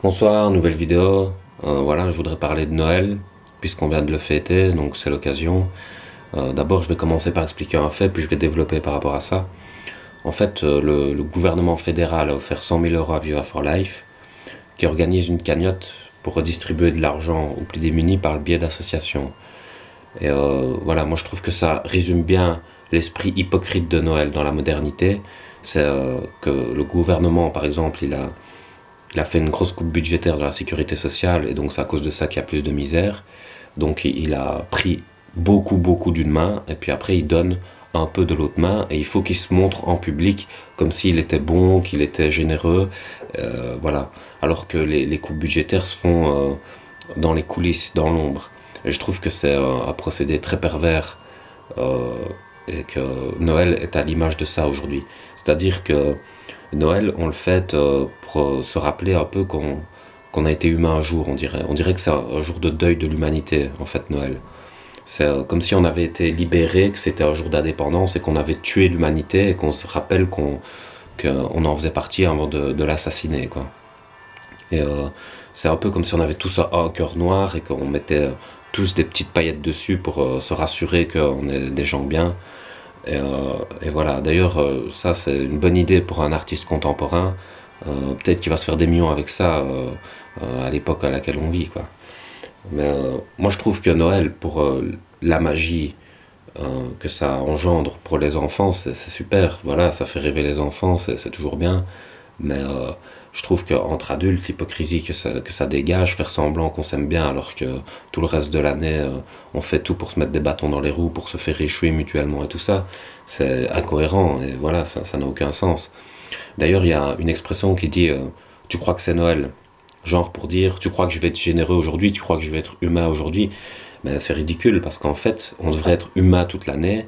Bonsoir, nouvelle vidéo. Voilà, je voudrais parler de Noël, puisqu'on vient de le fêter, donc c'est l'occasion. D'abord, je vais commencer par expliquer un fait, puis je vais développer par rapport à ça. En fait, le gouvernement fédéral a offert 100 000 euros à Viva for Life, qui organise une cagnotte pour redistribuer de l'argent aux plus démunis par le biais d'associations. Et voilà, moi je trouve que ça résume bien l'esprit hypocrite de Noël dans la modernité. C'est que le gouvernement, par exemple, il a fait une grosse coupe budgétaire dans la sécurité sociale et donc c'est à cause de ça qu'il y a plus de misère. Donc il a pris beaucoup d'une main et puis après il donne un peu de l'autre main et il faut qu'il se montre en public comme s'il était bon, qu'il était généreux, voilà. Alors que les coupes budgétaires se font dans les coulisses, dans l'ombre. Et je trouve que c'est un procédé très pervers euh, et que Noël est à l'image de ça aujourd'hui. C'est-à-dire que Noël, on le fête pour se rappeler un peu qu'on a été humain un jour, on dirait. On dirait que c'est un jour de deuil de l'humanité, en fait, Noël. C'est comme si on avait été libéré, que c'était un jour d'indépendance et qu'on avait tué l'humanité et qu'on se rappelle qu'on en faisait partie avant de l'assassiner, quoi. Et c'est un peu comme si on avait tous un cœur noir et qu'on mettait tous des petites paillettes dessus pour se rassurer qu'on est des gens bien. Et voilà, d'ailleurs, ça c'est une bonne idée pour un artiste contemporain. Peut-être qu'il va se faire des millions avec ça à l'époque à laquelle on vit, quoi. Mais moi je trouve que Noël, pour la magie que ça engendre pour les enfants, c'est super. Voilà, ça fait rêver les enfants, c'est toujours bien. Mais je trouve qu'entre adultes, l'hypocrisie que ça dégage, faire semblant qu'on s'aime bien alors que tout le reste de l'année, on fait tout pour se mettre des bâtons dans les roues, pour se faire échouer mutuellement et tout ça, c'est incohérent et voilà, ça n'a aucun sens. D'ailleurs, il y a une expression qui dit tu crois que c'est Noël? Genre pour dire tu crois que je vais être généreux aujourd'hui, tu crois que je vais être humain aujourd'hui? Mais c'est ridicule parce qu'en fait, on devrait être humain toute l'année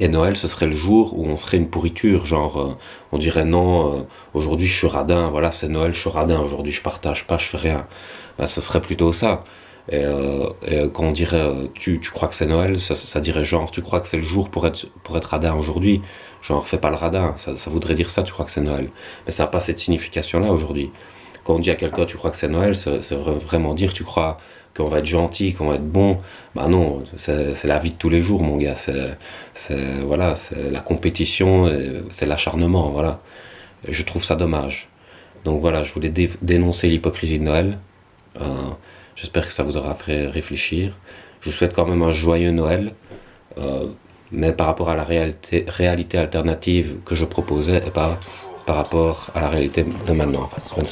et Noël, ce serait le jour où on serait une pourriture, genre on dirait non, aujourd'hui je suis radin, voilà c'est Noël, je suis radin, aujourd'hui je partage pas, je fais rien. Ben, ce serait plutôt ça. Et quand on dirait tu crois que c'est Noël, ça dirait genre tu crois que c'est le jour pour être radin aujourd'hui, genre fais pas le radin, ça voudrait dire ça, tu crois que c'est Noël. Mais ça n'a pas cette signification-là aujourd'hui. Quand on dit à quelqu'un tu crois que c'est Noël, c'est vraiment dire tu crois qu'on va être gentil, qu'on va être bon. Bah non, c'est la vie de tous les jours, mon gars. Voilà, c'est la compétition, c'est l'acharnement, voilà. Et je trouve ça dommage. Donc voilà, je voulais dénoncer l'hypocrisie de Noël. Euh, J'espère que ça vous aura fait réfléchir. Je vous souhaite quand même un joyeux Noël. Euh, mais par rapport à la réalité alternative que je proposais et pas par rapport à la réalité de maintenant. Bonne soirée.